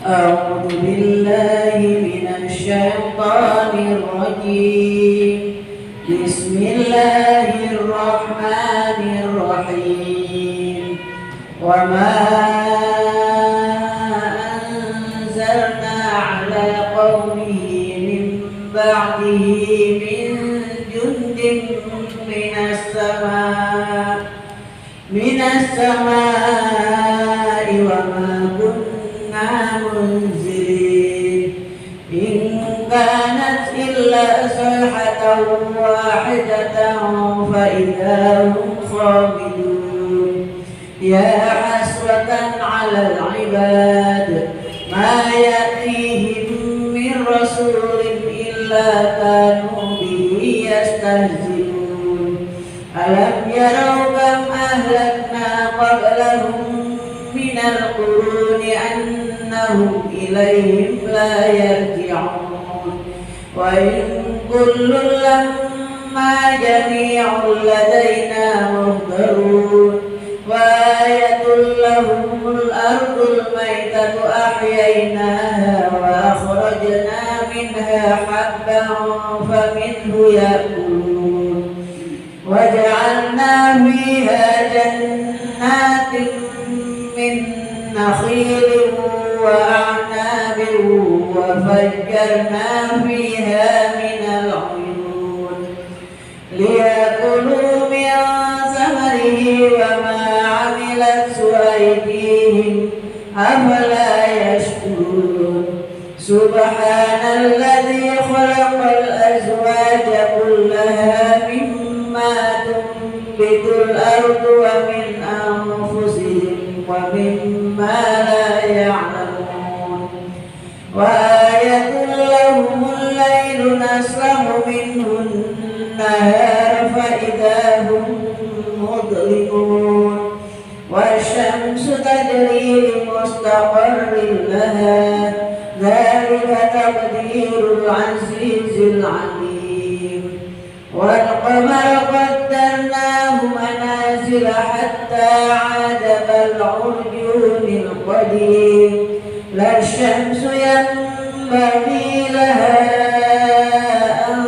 أعوذ بالله من الشيطان الرجيم. بسم الله الرحمن الرحيم. وما أنزلنا على قومه من بعده من جند من السماء وما كنا منزلين. إن كانت إلا صيحة واحدة فإذا هم خامدون. يا حسرة على العباد ما يأتيهم من رسول إلا كانوا به يستهزئون. ألم يروا كم أهلكنا قبلهم من القرون أنهم إليهم لا يرجعون. وإن كل لما جميع لدينا محضرون. وآية لهم الأرض الميتة أحييناها وأخرجنا منها حبا فمنه يأكلون. وجعلنا فيها جنات من نخيل وأعناب وفجرنا فيها من العيون ليأكلوا من ثمره وما عملته أيديهم أفلا يشكرون. سبحان الذي خلق الأزواج كلها مما تنبت الأرض ومن أنفسهم ومما لا يعلمون. وآية لهم الليل نسلخ منه النهار فإذا هم مظلمون. والشمس تجري لمستقر لها ذلك تقدير العزيز العليم. والقمر قدرناه منازل حتى عاد كالعرجون القديم. لا الشمس ينبغي لها أن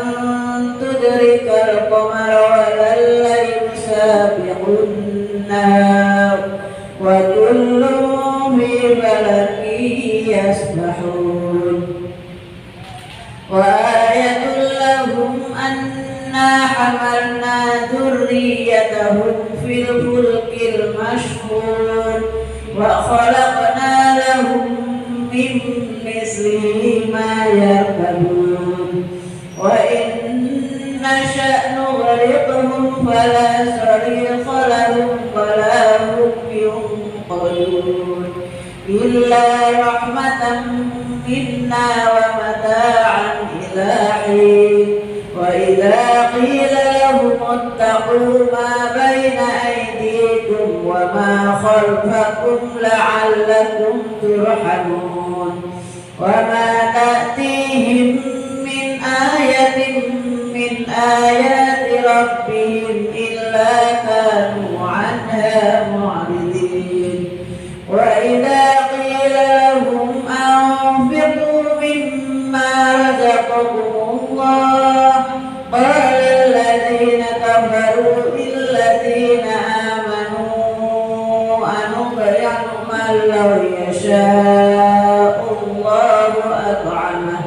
تدرك القمر ولا الليل سابق النهار وكل في فلك يسبحون. وآية لهم أنا حملنا ذريتهم في الفلك المشحون وخلقنا لهم من مثله ما يركبون. وإن نشأ نغرقهم فلا صريخ لهم ولا هم ينقذون إلا رحمة منا ومتاعا إلى حين. وإذا قيل لهم اتقوا ما بين أيديكم وما خلفكم لعلكم ترحمون. وما تأتيهم من آية من آيات ربهم إلا كانوا عنها معرضين. وإذا قيل لهم أنفقوا مما رزقكم الله قال الذين كفروا للذين آمنوا أنطعم من لو يشاء الله أطعمه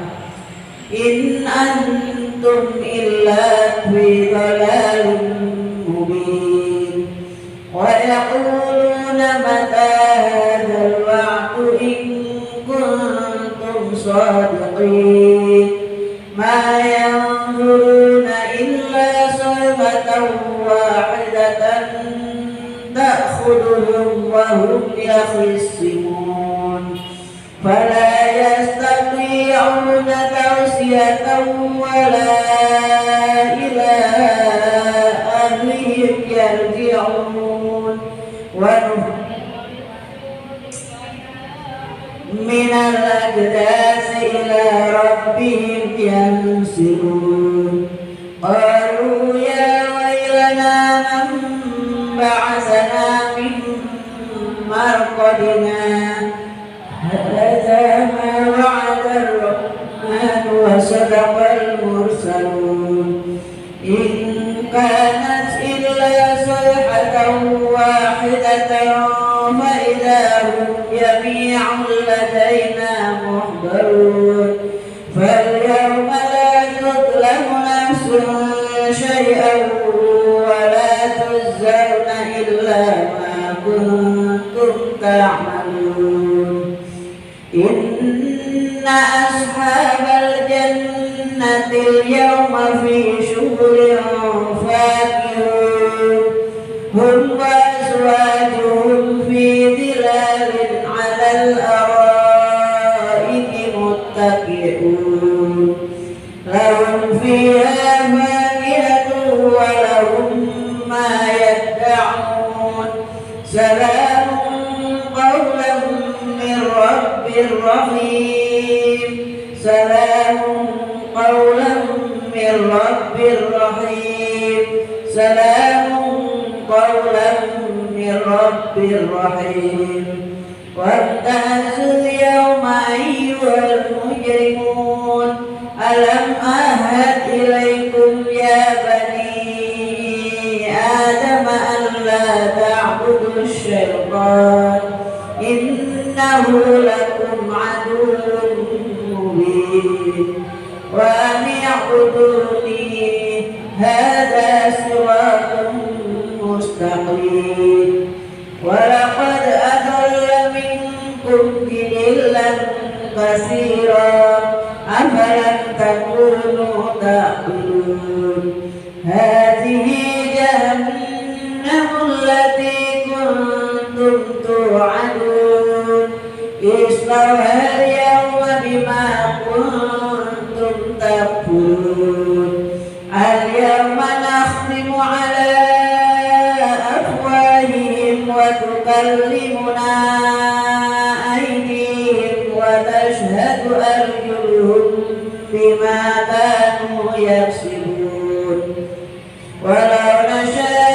إن أنتم إلا في ضلال مبين. ويقولون متى هذا الوعد إن كنتم صادقين. ما ينظرون إلا صيحة واحدة تأخذهم وهم يخصمون. فلا يستطيعون توصية ولا إلى أهلهم يرجعون. من الأجداث إلى ربهم ينسلون. قالوا يا ويلنا من بعثنا من مرقدنا هذا إن كانت إلا صيحة واحدة فإذا هم جميع لدينا محضرون فاليوم لا تظلم نفس شيئا ولا تجزون إلا ما كنتم تعملون إن أصحاب الجنة اليوم في شغل فاكهون هم وأزواجهم في ظلال على الأرائك متكئون لهم فيها فاكهة ولهم ما يدعون سلام قولا من رب رحيم سلام قولا من رب رحيم سلام قولا من رب رحيم وامتازوا اليوم أيها المجرمون ألم أعهد إليكم يا بني آدم ألا تعبدوا الشيطان إنه لكم عدو مبين وأن اعبدوني هذا صراط مستقيم ولقد أضل منكم جبلا كثيرا أفلم تكونوا تعقلون هذه جهنم التي كنتم توعدون اصلوها اليوم بما كنتم تكفرون اليوم نختم على أفواههم وتكلمنا أيديهم وتشهد أرجلهم بما كانوا يكسبون ولو نشاء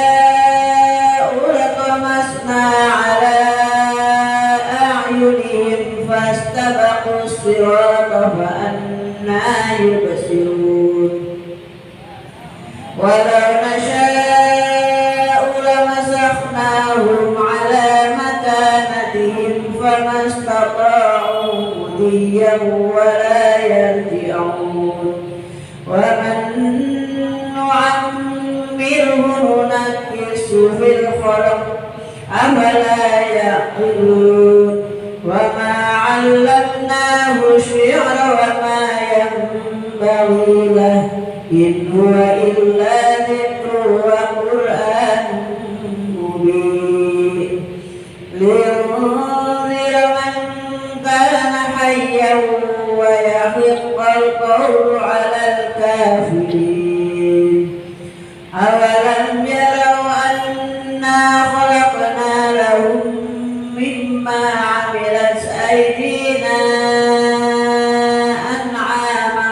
لطمسنا على أعينهم فاستبقوا الصراط فأنى يبصرون ولو نشاء لمسخناهم على مكانتهم فما استطاعوا مضيا ولا يرجعون ومن نعمره ننكسه في الخلق أفلا يعقلون وما علمناه الشعر وما ينبغي له إن هو إلا ذكر وقرآن مبين لينذر من كان حيا ويحق القول على الكافرين أولم يروا أنا خلقنا لهم مما عملت أيدينا أنعاما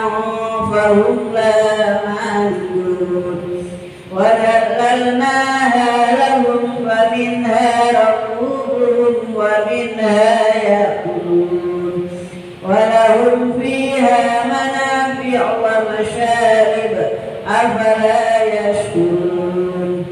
فهم لا مالكون وذللناها لهم فمنها ركوبهم ومنها يأكلون ولهم فيها منافع ومشارب أفلا يشكرون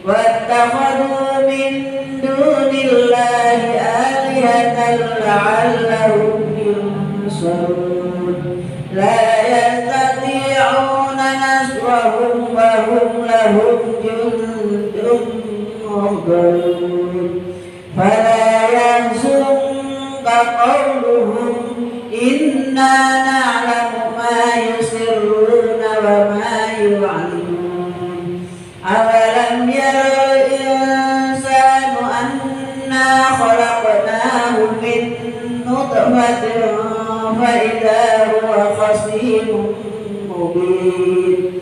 واتخذوا من دون الله آلهة لعلهم ينصرون لا يستطيعون نصرهم وهم لهم جند محضرون فلا يحزنك قولهم إنا نعلم ما يسرون وما يعلنون أولم ير الإنسان أنا خلقناه من نطفة فإذا هو خصيم مبين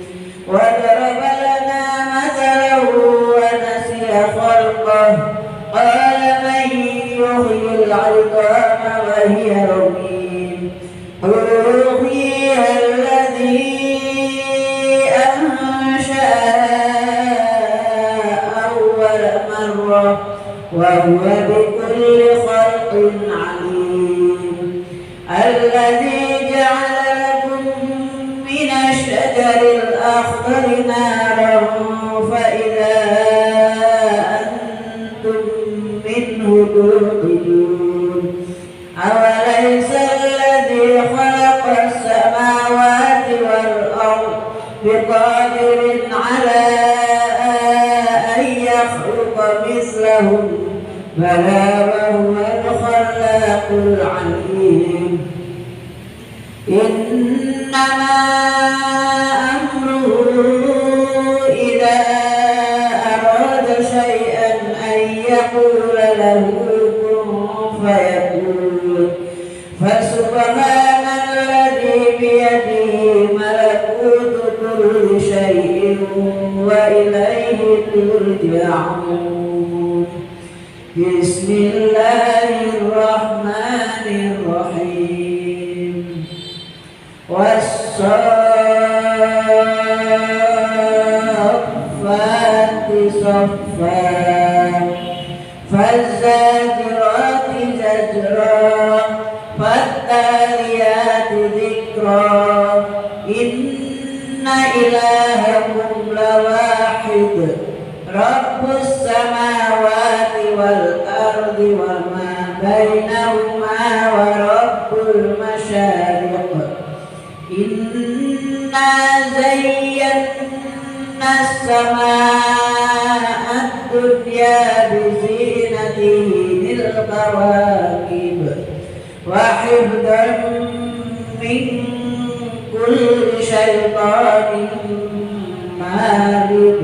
وضرب لنا مثلا ونسي خلقه قال من يحيي العظام وهي رميم قل يحييها الذي أنشأها أول مرة وهو بكل خلق عليم الذي جعل لكم من الشجر الأخضر الأخضر نارا فإذا أنتم منه توقدون أوليس الذي خلق السماوات والأرض بقادر على أن يخلق مثلهم بلى وهو الخلاق العليم إنما أمره إذا أراد شيئا أن يقول له كن فيكون فسبحان الذي بيده ملكوت كل شيء وإليه ترجعون بسم الله الرحمن الرحيم والصافات صفا فالزاجرات زجرا فالتاليات ذكرا إن إلهكم لواحد رب السماوات والأرض وما بينهما ورب المشارق إنا زينا السماء الدنيا بزينة للكواكب وحفظا من كل شيطان مارد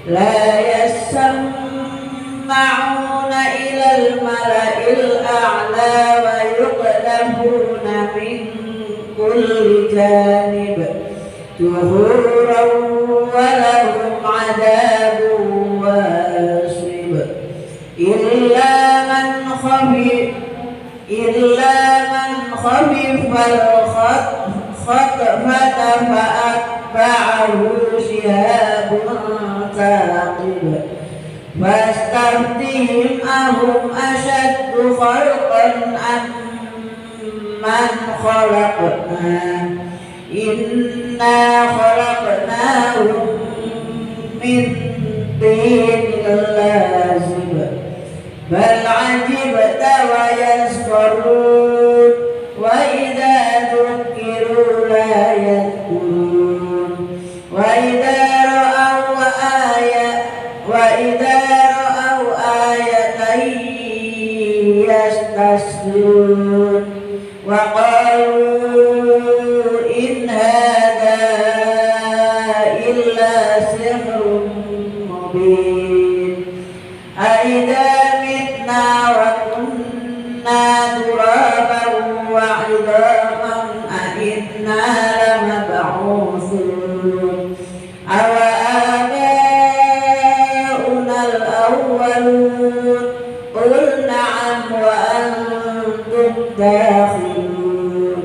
لا يسمعون إلى الملأ الأعلى ويقذفون من كل جانب دحورا ولهم عذاب واصب إلا من خفف الخطفة فأتبعه شهاب ثاقب فاستفتهم أهم أشد خلقا أم من خلقنا إنا خلقناهم من طين لازب بل عجبت ويسخرون وإذا ذكروا لا يذكرون وإذا رأوا آية يستسخرون وقالوا إن هذا إلا سحر مبين أإذا متنا وكنا ترابا وعظاما أإنا لمبعوثون أوآباؤنا الأولون قل نعم وأنتم داخلون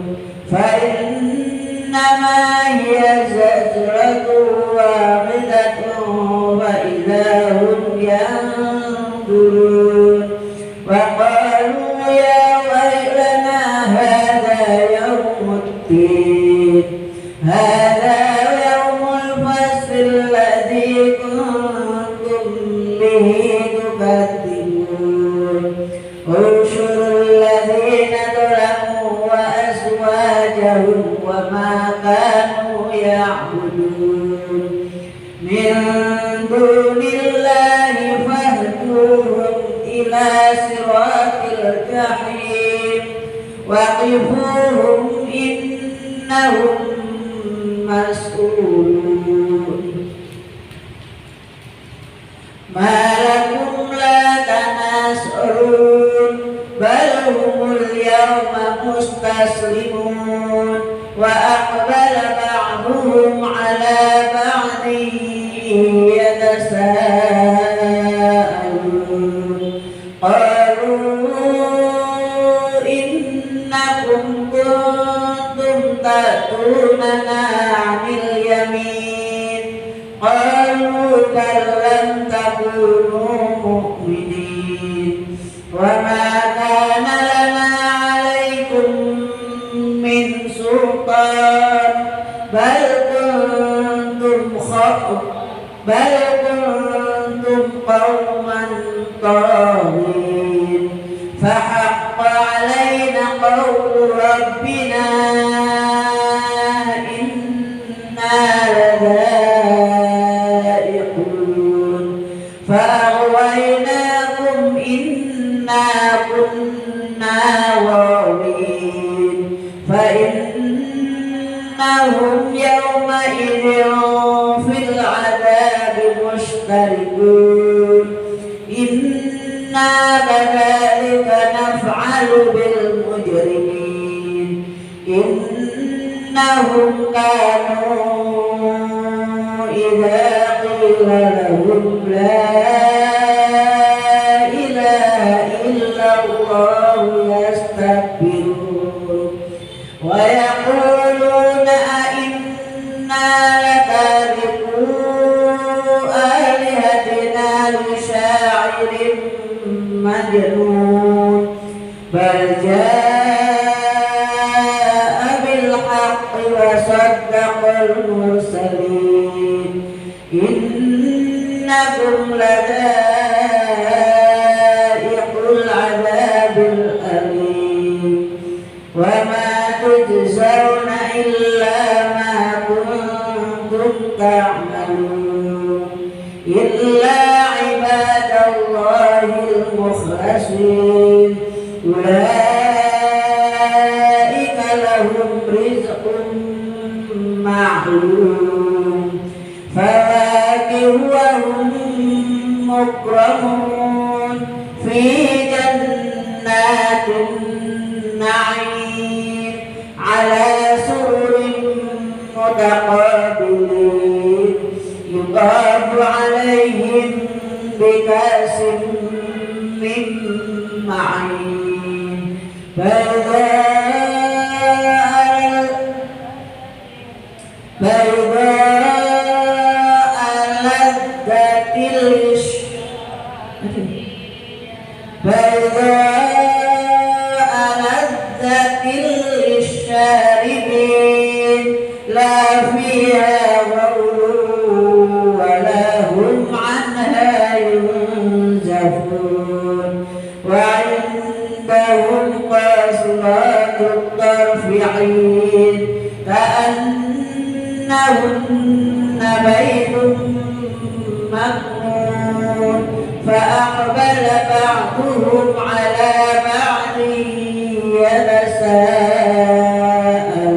فإنما هي زجرة واحدة فإذا هم ينظرون وقالوا يا ويلنا هذا يوم الدين هذا يوم الفصل الذي كنتم به تكذبون انشروا الذين ظلموا وأزواجهم وما كانوا يعبدون من دون الله فاهدوهم إلى صراط الجحيم وقفوهم إنهم مسؤولون ما لكم لا تناصرون بل هم اليوم مستسلمون وأقبل بعضهم على بعض يتساءلون قالوا إنكم كنتم تأتوننا عن اليمين قالوا بل لم تكونوا مؤمنين وما كان لنا عليكم من سلطان بل كنتم بل كنتم قوما طاغين فحق علينا قول ربنا إنا لذائقون فأغويناكم إنا كنا غاوين فإنهم يومئذ في العذاب مشتركون إنا كذلك نفعل بالمجرمين إنهم كانوا إذا قيل لهم لا إله إلا الله يستكبرون ويقولون أئنا لتاركو آلهتنا لشاعر مجنون بل جاء بالحق وصدق المرسلين إنكم لذائق العذاب الأليم وما تجزون إلا ما كنتم تعملون إلا عباد الله المخلصين أولئك لهم رزق معلوم فواكه وهم مكرمون في جنات النعيم على سرر متقابلين يطاف عليهم بكأس من معين بيضاء لذة للشاربين لا فيها غول ولا هم عنها ينزفون وعندهم قاصرات الطرف عين كأنهن بيض مكنون فأقبل بعضهم على بعض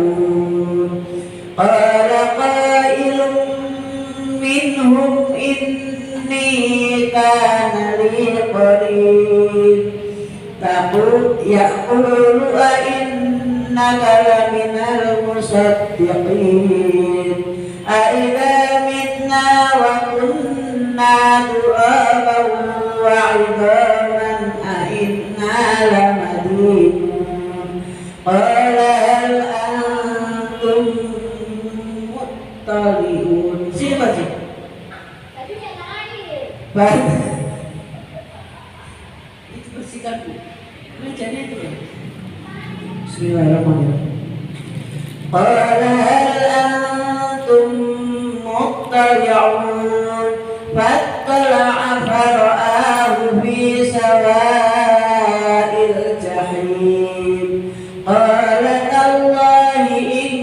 يتساءلون قال قائل منهم إني كان لي قرين يقول أئنك لمن المصدقين أإذا متنا وكنا ترابا وعظاما أئنا لمدينون قال هل أنتم مطلعون siapa sih? Tadi yang lain. Itu bersihkan bu. Bacanya itu ya. Bismillahirrahmanirrahim. Qala hal antum muttali'un fattala'a fara'ahu fi sawa'il jahim qala tallahi in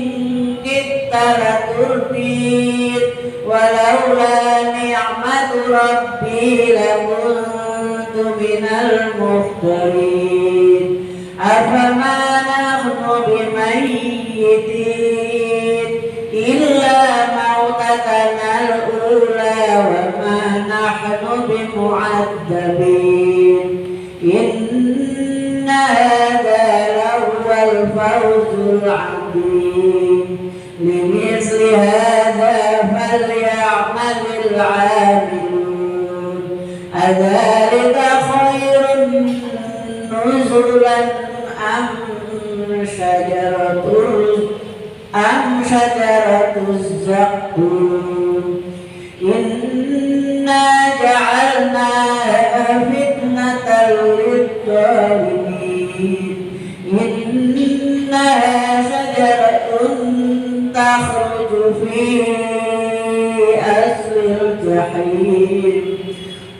kitta laturdin walaula ni'matu rabbi lakuntu minal muhtarin afama nahnu bimayyitin illa mautatana al-ula wa ma nahnu bimu'adzabin inna hadha lahuwal fawzul 'azim limithli hadha falya'malil 'amilun adhalika khairun nuzulan am shajaratuz zaqqum inna ja'alnaha fitnatan lid-dhalimin innaha shajaratun takhruju fi الجحيم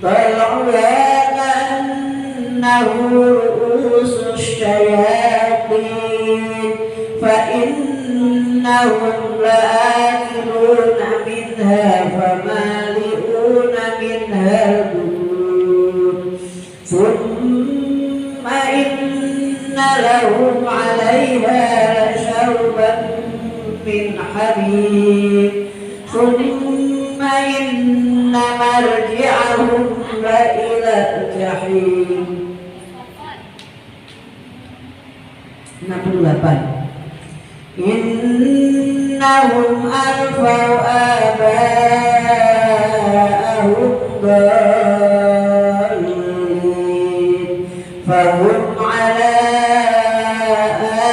طلعها كأنه رؤوس الشياطين فإنهم لآكلون منها فمالئون منها البطون ثم إن لهم عليها لشوبا من حميم ثم إن مرجعهم لإلى الجحيم. 68. إنهم ألفوا آباءهم ضالين فهم على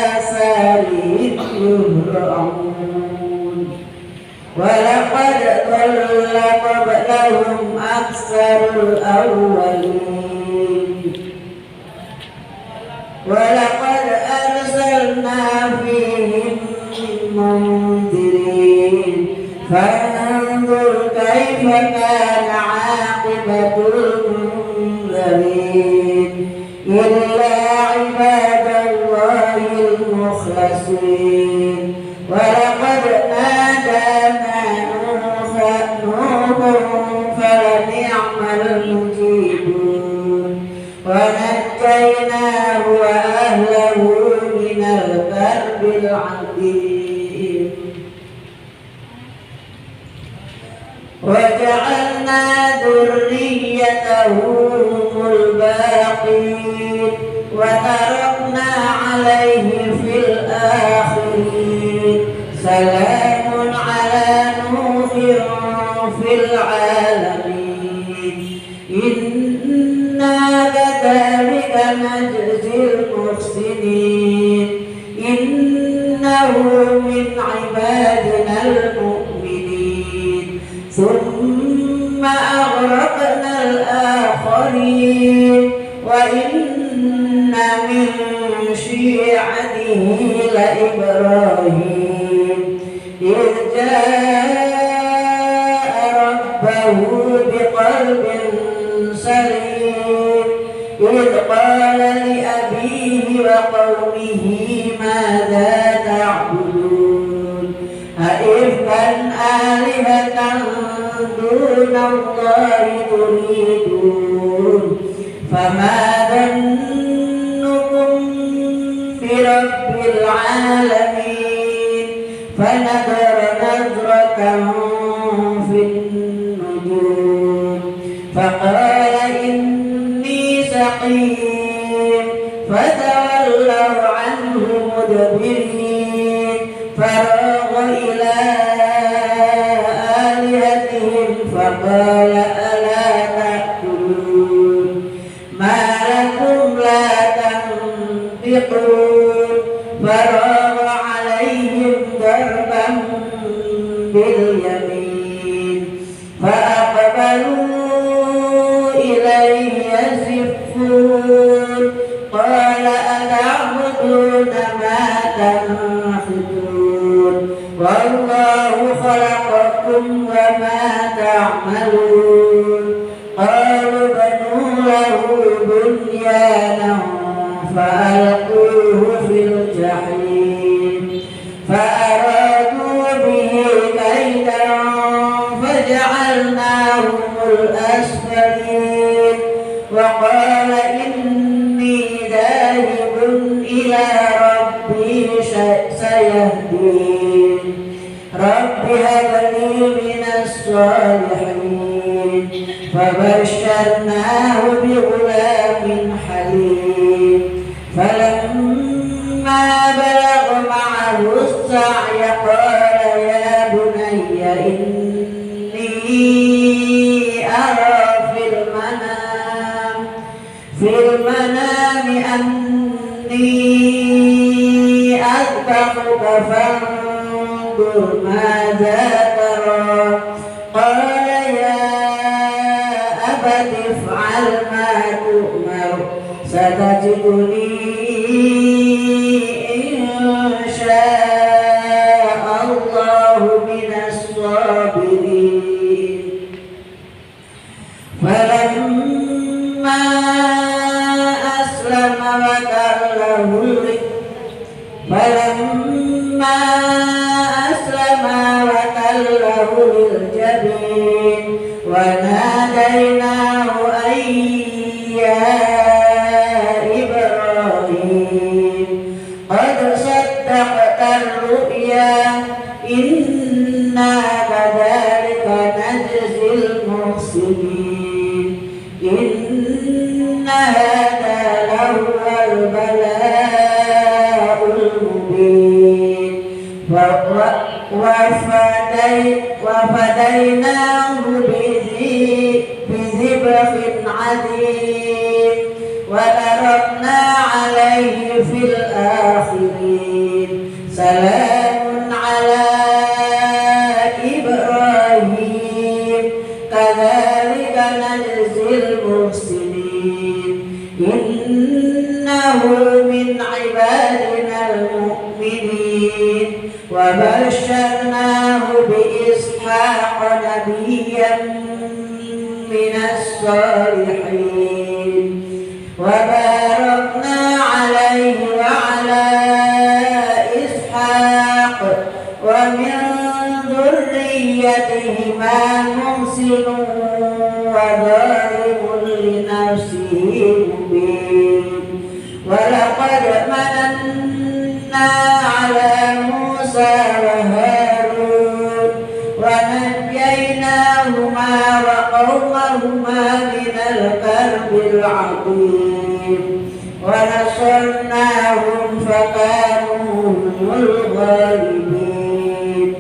آثارهم يهرعون ولقد ضل قبلهم أكثر الأولين ولقد أرسلنا فيهم منذرين فانظر كيف كان عاقبة المنذرين إلا عباد الله المخلصين ولقد نادانا نوح فلنعم المجيبون ونجيناه وأهله من الكرب العظيم وجعلنا ذريته هم الباقين وتركنا عليه في الآخرين سلام على نوح في العالمين إنا كذلك نجزي المحسنين إنه من عبادنا المؤمنين ثم أغرقنا الآخرين وإن من شيعته لإبراهيم إذ جاء ربه بقلب سليم إذ قال لأبيه وقومه ماذا تعبدون أئفكا آلهة دون الله تريدون فما ظنكم برب العالمين فنظر نظرة في النجوم فقال إني سقيم فتولوا عنه مدبرين فراغ إلى آلهتهم فقال ألا تأكلون ما لكم لا تنطقون فراغ عليهم ضربا باليمين فأقبلوا إليه يزفون قال أتعبدون ما تنحتون والله خلقكم وما تعملون قالوا بنوا له بنيانا فألقوه في الجحيم فأرادوا به كيدا فجعلناهم الأسفلين وقال إني ذاهب إلى ربي سيهدين رب هب لي من الصالحين فبشرناه بغلام حليم فلما بلغ معه السعي قال يا بني إني أرى في المنام أني أذبحك فانظر ماذا ترى قال يا أبت افعل ما تؤمر ستجدني إن شاء الله من الصابرين المرسلين وناديناه أن يا إبراهيم قد صدقت الرؤيا إنا كذلك نجزي المحسنين إن هذا لهو البلاء المبين وفديناه بذبح عظيم وتركنا عليه في الآخرين سلام على إبراهيم كذلك نجزي المحسنين إنه من عبادنا المؤمنين وبشرناه بإسحاق نبيا من الصالحين وباركنا عليه وعلى إسحاق ومن ذريتهما محسن وظالم لنفسه مبين ولقد مننا على موسى وهارون ونجيناهما وقومهما من الكرب العظيم ونصرناهم فكانوا هم الغالبين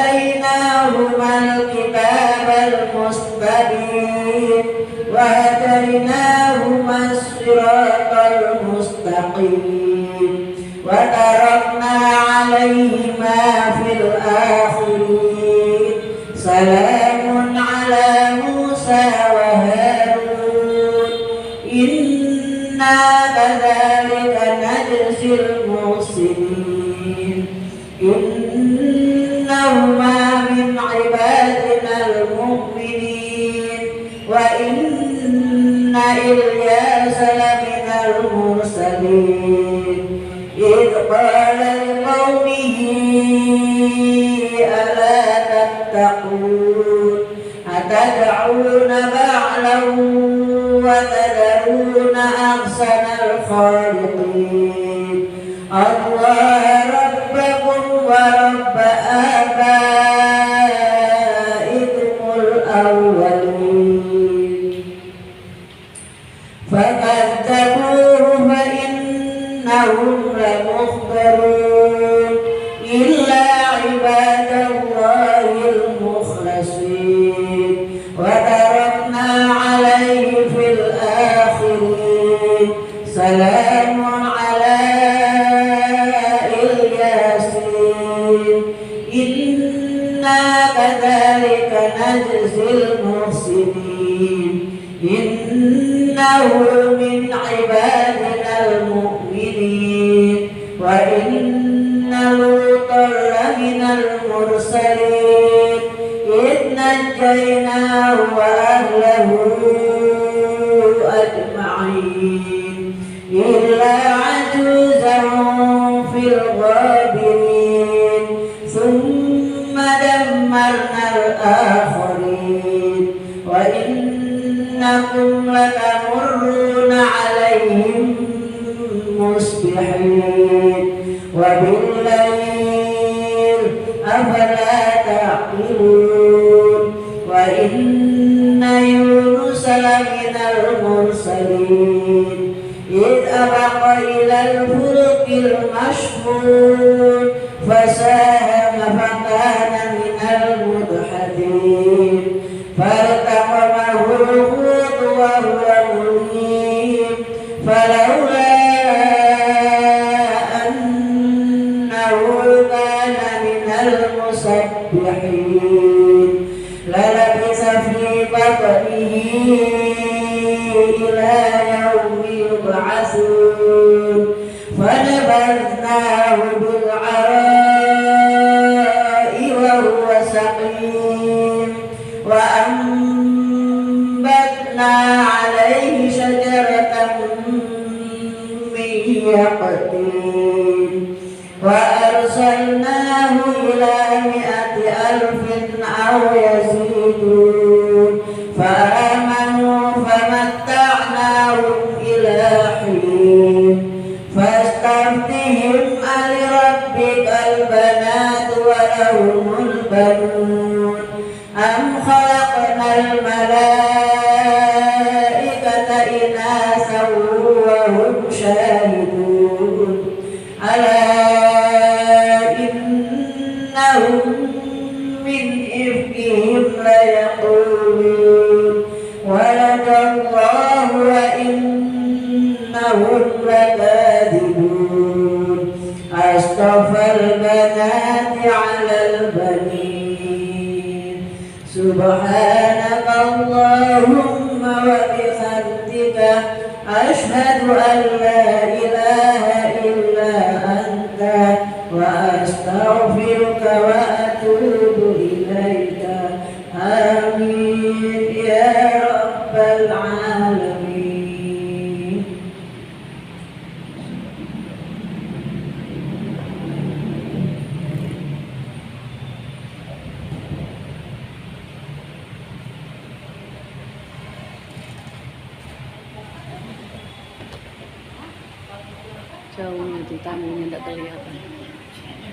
وآتيناهما الكتاب المستبين وهديناهما الصراط المستقيم وتركنا عليهما في الآخرين سلام على موسى وهارون إنا كذلك نجزي المحسنين إنهما من عبادنا المؤمنين وإن إلياس لمن المرسلين إذ قال لقومه ألا تتقون أتدعون بعلا وتذرون أحسن الخالقين الله ربكم ورب آبائكم الأولين فكذبوه فإنهم لمحضرون إلا عباد الله المخلصين وتركنا عليه في الآخرين سلام على الياسين إنا كذلك نجزي المحسنين إنه من عبادنا المؤمنين وإن لوطا لمن المرسلين إذ نجيناه وأهله أجمعين إلا عجوزا في الغابرين ثم دمرنا الآخرين وإنكم لتمرون عليهم مصبحين وبالليل أفلا تعقلون وإن يونس لمن المرسلين إذ أبق إلى الفلك المشحون فساهم فكان من المدحضين فالتقمه الحوت وهو مليم فلولا أنه كان من المسبحين للبث في بطنه إلى يوم يبعثون فنبذناه بالعراء وهو سقيم وأنبتنا عليه شجرة من يقطين وأرسلناه أرسلناه إلى 100,000 أو يزيدون فآمنوا فمتعناهم إلى حين فاستفتهم ألربك البنات ولهم البنون أم خلقنا الملائكة إناثا وهم شاهدون ألا إنهم من إفكهم ليقولون ولد الله وإنهم لكاذبون أصطفى البنات على البنين سبحانك اللهم وبحمدك أشهد أن لا إله إلا أنت وأستغفرك وأتوب إليك آمين يا رب العالمين. Jauh itu tamunya tidak kelihatan.